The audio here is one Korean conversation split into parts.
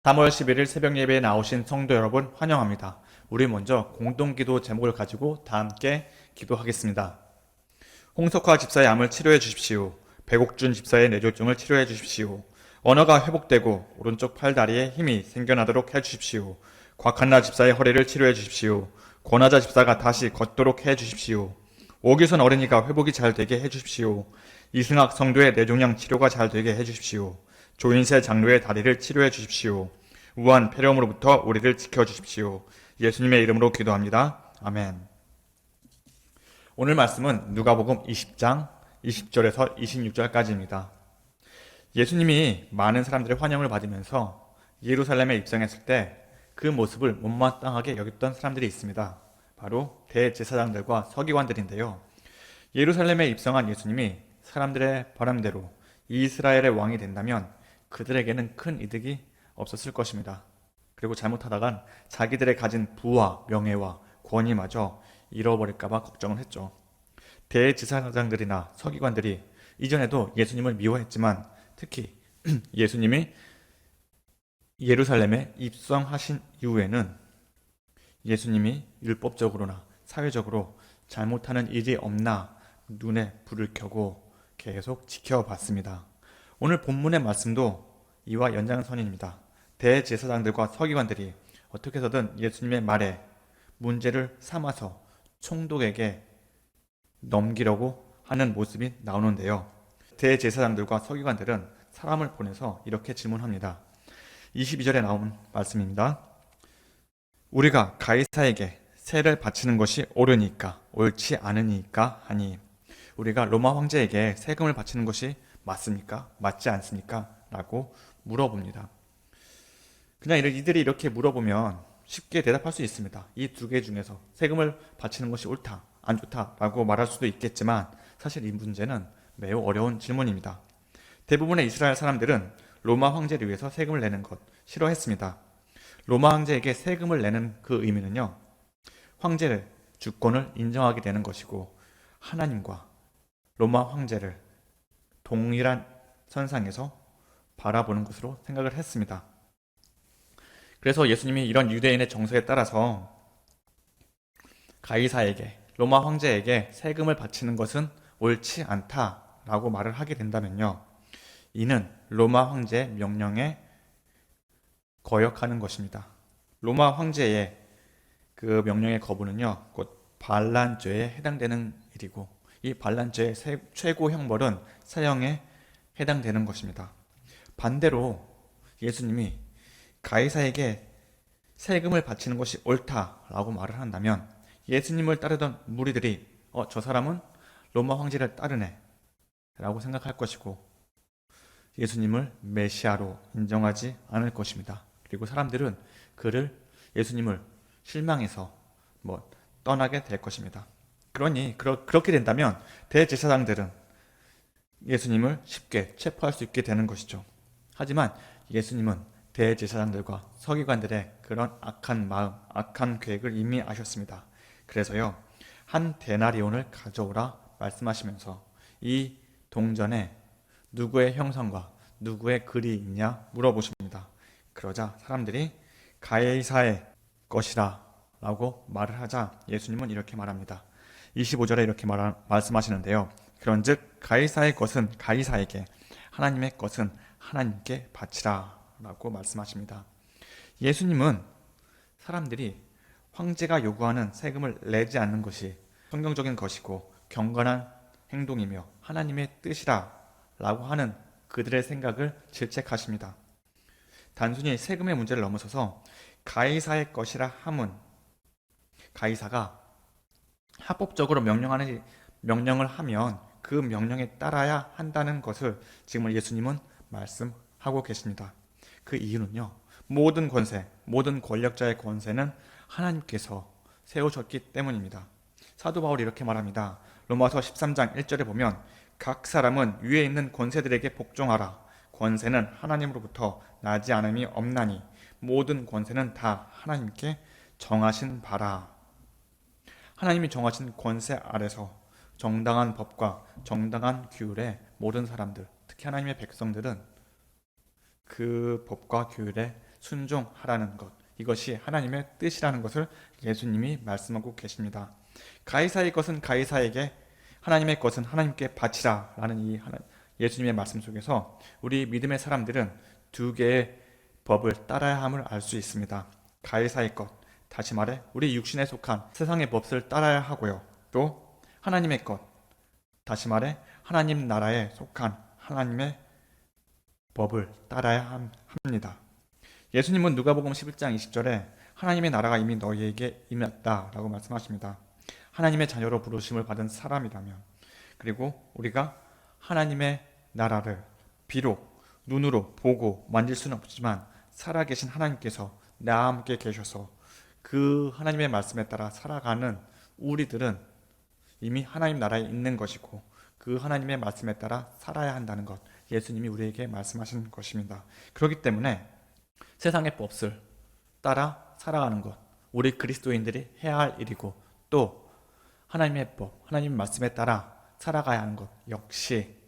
3월 11일 새벽 예배에 나오신 성도 여러분 환영합니다. 우리 먼저 공동기도 제목을 가지고 다 함께 기도하겠습니다. 홍석화 집사의 암을 치료해 주십시오. 백옥준 집사의 뇌졸중을 치료해 주십시오. 언어가 회복되고 오른쪽 팔 다리에 힘이 생겨나도록 해 주십시오. 곽한나 집사의 허리를 치료해 주십시오. 권하자 집사가 다시 걷도록 해 주십시오. 오규선 어린이가 회복이 잘 되게 해 주십시오. 이승학 성도의 뇌종양 치료가 잘 되게 해 주십시오. 조인세 장로의 다리를 치료해 주십시오. 우한 폐렴으로부터 우리를 지켜주십시오. 예수님의 이름으로 기도합니다. 아멘. 오늘 말씀은 누가복음 20장 20절에서 26절까지입니다. 예수님이 많은 사람들의 환영을 받으면서 예루살렘에 입성했을 때 그 모습을 못마땅하게 여겼던 사람들이 있습니다. 바로 대제사장들과 서기관들인데요. 예루살렘에 입성한 예수님이 사람들의 바람대로 이스라엘의 왕이 된다면 그들에게는 큰 이득이 없었을 것입니다. 그리고 잘못하다간 자기들의 가진 부와 명예와 권위마저 잃어버릴까봐 걱정을 했죠. 대제사장들이나 서기관들이 이전에도 예수님을 미워했지만 특히 예수님이 예루살렘에 입성하신 이후에는 예수님이 율법적으로나 사회적으로 잘못하는 일이 없나 눈에 불을 켜고 계속 지켜봤습니다. 오늘 본문의 말씀도 이와 연장선입니다. 대제사장들과 서기관들이 어떻게 해서든 예수님의 말에 문제를 삼아서 총독에게 넘기려고 하는 모습이 나오는데요. 대제사장들과 서기관들은 사람을 보내서 이렇게 질문합니다. 22절에 나온 말씀입니다. 우리가 가이사에게 세를 바치는 것이 옳으니까 옳지 않으니까 하니 우리가 로마 황제에게 세금을 바치는 것이 맞습니까? 맞지 않습니까? 라고 물어봅니다. 그냥 이들이 이렇게 물어보면 쉽게 대답할 수 있습니다. 이 두 개 중에서 세금을 바치는 것이 옳다, 안 좋다 라고 말할 수도 있겠지만 사실 이 문제는 매우 어려운 질문입니다. 대부분의 이스라엘 사람들은 로마 황제를 위해서 세금을 내는 것 싫어했습니다. 로마 황제에게 세금을 내는 그 의미는요, 황제를 주권을 인정하게 되는 것이고 하나님과 로마 황제를 동일한 선상에서 바라보는 것으로 생각을 했습니다. 그래서 예수님이 이런 유대인의 정서에 따라서 가이사에게, 로마 황제에게 세금을 바치는 것은 옳지 않다라고 말을 하게 된다면요, 이는 로마 황제의 명령에 거역하는 것입니다. 로마 황제의 그 명령의 거부는요, 곧 반란죄에 해당되는 일이고 이 반란죄의 최고 형벌은 사형에 해당되는 것입니다. 반대로 예수님이 가이사에게 세금을 바치는 것이 옳다라고 말을 한다면 예수님을 따르던 무리들이 저 사람은 로마 황제를 따르네 라고 생각할 것이고 예수님을 메시아로 인정하지 않을 것입니다. 그리고 사람들은 예수님을 실망해서 떠나게 될 것입니다. 그러니 그렇게 된다면 대제사장들은 예수님을 쉽게 체포할 수 있게 되는 것이죠. 하지만 예수님은 대제사장들과 서기관들의 그런 악한 마음, 악한 계획을 이미 아셨습니다. 그래서요, 한 데나리온을 가져오라 말씀하시면서 이 동전에 누구의 형상과 누구의 글이 있냐 물어보십니다. 그러자 사람들이 가이사의 것이라 라고 말을 하자 예수님은 이렇게 말합니다. 25절에 이렇게 말씀하시는데요. 그런즉 가이사의 것은 가이사에게, 하나님의 것은 하나님께 바치라 라고 말씀하십니다. 예수님은 사람들이 황제가 요구하는 세금을 내지 않는 것이 성경적인 것이고 경건한 행동이며 하나님의 뜻이라 라고 하는 그들의 생각을 질책하십니다. 단순히 세금의 문제를 넘어서서 가이사의 것이라 함은 가이사가 합법적으로 명령을 하면 그 명령에 따라야 한다는 것을 지금 예수님은 말씀하고 계십니다. 그 이유는요, 모든 권세, 모든 권력자의 권세는 하나님께서 세우셨기 때문입니다. 사도 바울이 이렇게 말합니다. 로마서 13장 1절에 보면 각 사람은 위에 있는 권세들에게 복종하라. 권세는 하나님으로부터 나지 않음이 없나니 모든 권세는 다 하나님께 정하신 바라. 하나님이 정하신 권세 아래서 정당한 법과 정당한 규율에 모든 사람들, 특히 하나님의 백성들은 그 법과 규율에 순종하라는 것, 이것이 하나님의 뜻이라는 것을 예수님이 말씀하고 계십니다. 가이사의 것은 가이사에게, 하나님의 것은 하나님께 바치라 라는 이 예수님의 말씀 속에서 우리 믿음의 사람들은 두 개의 법을 따라야 함을 알 수 있습니다. 가이사의 것, 다시 말해 우리 육신에 속한 세상의 법을 따라야 하고요. 또 하나님의 것, 다시 말해 하나님 나라에 속한 하나님의 법을 따라야 합니다. 예수님은 누가복음 11장 20절에 하나님의 나라가 이미 너희에게 임했다 라고 말씀하십니다. 하나님의 자녀로 부르심을 받은 사람이라면, 그리고 우리가 하나님의 나라를 비록 눈으로 보고 만질 수는 없지만 살아계신 하나님께서 나와 함께 계셔서 그 하나님의 말씀에 따라 살아가는 우리들은 이미 하나님 나라에 있는 것이고, 그 하나님의 말씀에 따라 살아야 한다는 것, 예수님이 우리에게 말씀하신 것입니다. 그렇기 때문에 세상의 법을 따라 살아가는 것, 우리 그리스도인들이 해야 할 일이고, 또 하나님의 법, 하나님의 말씀에 따라 살아가야 하는 것 역시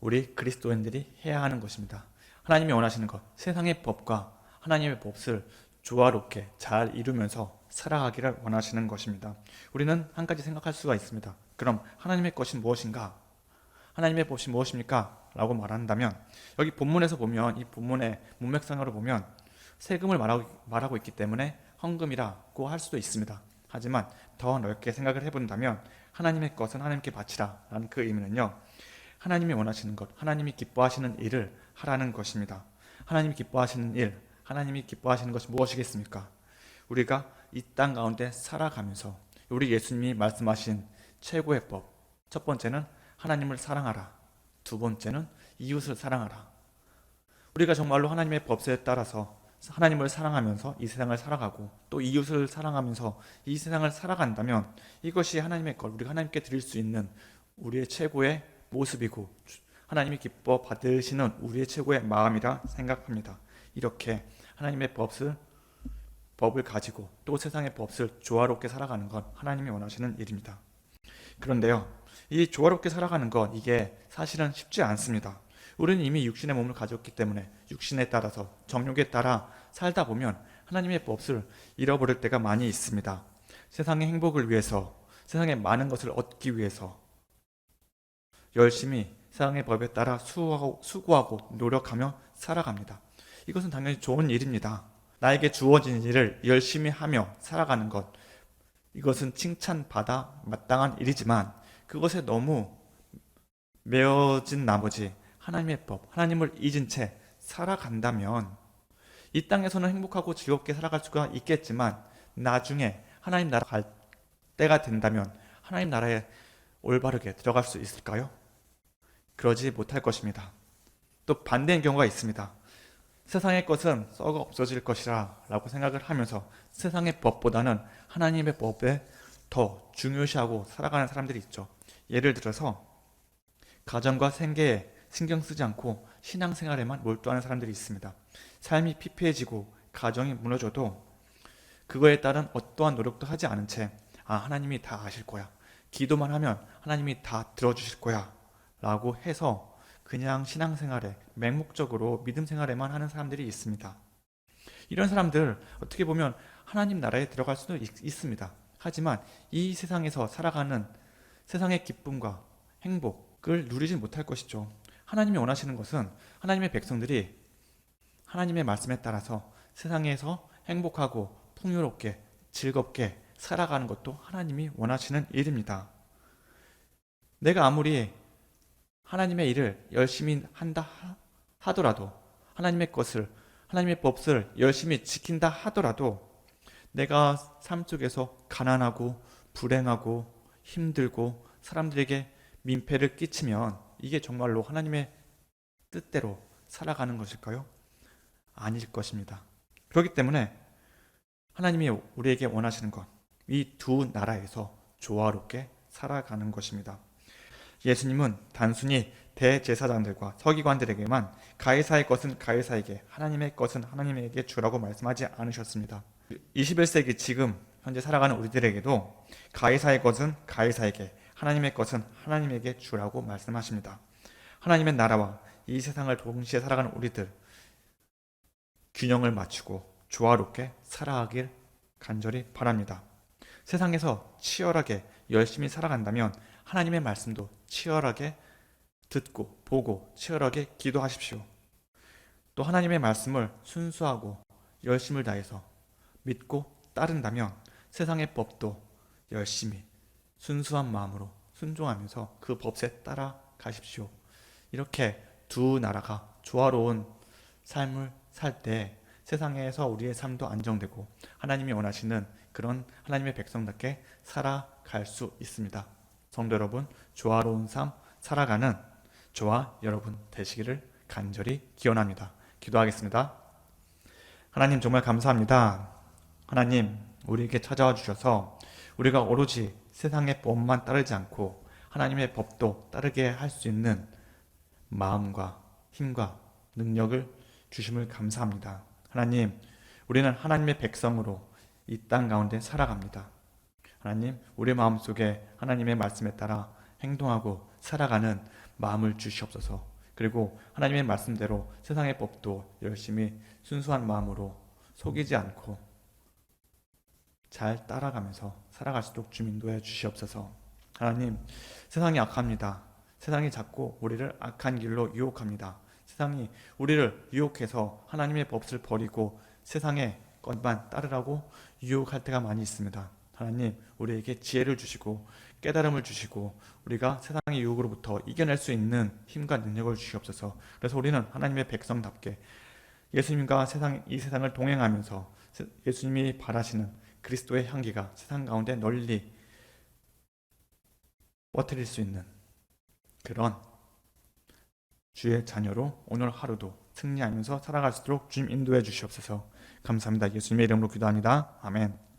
우리 그리스도인들이 해야 하는 것입니다. 하나님이 원하시는 것, 세상의 법과 하나님의 법을 조화롭게 잘 이루면서 살아가기를 원하시는 것입니다. 우리는 한 가지 생각할 수가 있습니다. 그럼 하나님의 것이 무엇인가? 하나님의 법이 무엇입니까? 라고 말한다면, 여기 본문에서 보면, 이 본문의 문맥상으로 보면 세금을 말하고 있기 때문에 헌금이라고 할 수도 있습니다. 하지만 더 넓게 생각을 해본다면 하나님의 것은 하나님께 바치라 라는 그 의미는요, 하나님이 원하시는 것, 하나님이 기뻐하시는 일을 하라는 것입니다. 하나님이 기뻐하시는 일, 하나님이 기뻐하시는 것이 무엇이겠습니까? 우리가 이 땅 가운데 살아가면서 우리 예수님이 말씀하신 최고의 법, 첫 번째는 하나님을 사랑하라, 두 번째는 이웃을 사랑하라. 우리가 정말로 하나님의 법에 따라서 하나님을 사랑하면서 이 세상을 살아가고, 또 이웃을 사랑하면서 이 세상을 살아간다면 이것이 하나님의 것, 우리가 하나님께 드릴 수 있는 우리의 최고의 모습이고, 하나님이 기뻐 받으시는 우리의 최고의 마음이라 생각합니다. 이렇게 하나님의 법을 가지고 또 세상의 법을 조화롭게 살아가는 건 하나님이 원하시는 일입니다. 그런데요, 이 조화롭게 살아가는 것, 이게 사실은 쉽지 않습니다. 우리는 이미 육신의 몸을 가졌기 때문에 육신에 따라서, 정욕에 따라 살다 보면 하나님의 법을 잃어버릴 때가 많이 있습니다. 세상의 행복을 위해서, 세상의 많은 것을 얻기 위해서 열심히 세상의 법에 따라 수고하고 노력하며 살아갑니다. 이것은 당연히 좋은 일입니다. 나에게 주어진 일을 열심히 하며 살아가는 것, 이것은 칭찬받아 마땅한 일이지만 그것에 너무 매어진 나머지 하나님의 법, 하나님을 잊은 채 살아간다면 이 땅에서는 행복하고 즐겁게 살아갈 수가 있겠지만 나중에 하나님 나라 갈 때가 된다면 하나님 나라에 올바르게 들어갈 수 있을까요? 그러지 못할 것입니다. 또 반대인 경우가 있습니다. 세상의 것은 썩어 없어질 것이라 라고 생각을 하면서 세상의 법보다는 하나님의 법에 더 중요시하고 살아가는 사람들이 있죠. 예를 들어서 가정과 생계에 신경 쓰지 않고 신앙생활에만 몰두하는 사람들이 있습니다. 삶이 피폐해지고 가정이 무너져도 그거에 따른 어떠한 노력도 하지 않은 채 하나님이 다 아실 거야, 기도만 하면 하나님이 다 들어주실 거야 라고 해서 그냥 신앙생활에 맹목적으로 믿음 생활에만 하는 사람들이 있습니다. 이런 사람들 어떻게 보면 하나님 나라에 들어갈 수도 있습니다. 하지만 이 세상에서 살아가는 세상의 기쁨과 행복을 누리지 못할 것이죠. 하나님이 원하시는 것은 하나님의 백성들이 하나님의 말씀에 따라서 세상에서 행복하고 풍요롭게 즐겁게 살아가는 것도 하나님이 원하시는 일입니다. 내가 아무리 하나님의 일을 열심히 한다 하더라도, 하나님의 것을, 하나님의 법을 열심히 지킨다 하더라도 내가 삶 속에서 가난하고 불행하고 힘들고 사람들에게 민폐를 끼치면 이게 정말로 하나님의 뜻대로 살아가는 것일까요? 아닐 것입니다. 그렇기 때문에 하나님이 우리에게 원하시는 것, 이 두 나라에서 조화롭게 살아가는 것입니다. 예수님은 단순히 대제사장들과 서기관들에게만 가이사의 것은 가이사에게, 하나님의 것은 하나님에게 주라고 말씀하지 않으셨습니다. 21세기 지금 현재 살아가는 우리들에게도 가이사의 것은 가이사에게, 하나님의 것은 하나님에게 주라고 말씀하십니다. 하나님의 나라와 이 세상을 동시에 살아가는 우리들, 균형을 맞추고 조화롭게 살아가길 간절히 바랍니다. 세상에서 치열하게 열심히 살아간다면 하나님의 말씀도 치열하게 듣고 보고 치열하게 기도하십시오. 또 하나님의 말씀을 순수하고 열심을 다해서 믿고 따른다면 세상의 법도 열심히 순수한 마음으로 순종하면서 그 법에 따라가십시오. 이렇게 두 나라가 조화로운 삶을 살 때 세상에서 우리의 삶도 안정되고 하나님이 원하시는 그런 하나님의 백성답게 살아갈 수 있습니다. 성도 여러분, 조화로운 삶 살아가는 저와 여러분 되시기를 간절히 기원합니다. 기도하겠습니다. 하나님 정말 감사합니다. 하나님 우리에게 찾아와 주셔서 우리가 오로지 세상의 법만 따르지 않고 하나님의 법도 따르게 할 수 있는 마음과 힘과 능력을 주심을 감사합니다. 하나님, 우리는 하나님의 백성으로 이 땅 가운데 살아갑니다. 하나님, 우리 마음속에 하나님의 말씀에 따라 행동하고 살아가는 마음을 주시옵소서. 그리고 하나님의 말씀대로 세상의 법도 열심히 순수한 마음으로 속이지 않고 잘 따라가면서 살아갈 수 있도록 주님 인도해 주시옵소서. 하나님, 세상이 악합니다. 세상이 자꾸 우리를 악한 길로 유혹합니다. 세상이 우리를 유혹해서 하나님의 법을 버리고 세상의 것만 따르라고 유혹할 때가 많이 있습니다. 하나님, 우리에게 지혜를 주시고 깨달음을 주시고 우리가 세상의 유혹으로부터 이겨낼 수 있는 힘과 능력을 주시옵소서. 그래서 우리는 하나님의 백성답게 예수님과 이 세상을 동행하면서 예수님이 바라시는 그리스도의 향기가 세상 가운데 널리 퍼뜨릴 수 있는 그런 주의 자녀로 오늘 하루도 승리하면서 살아갈 수 있도록 주님 인도해 주시옵소서. 감사합니다. 예수님의 이름으로 기도합니다. 아멘.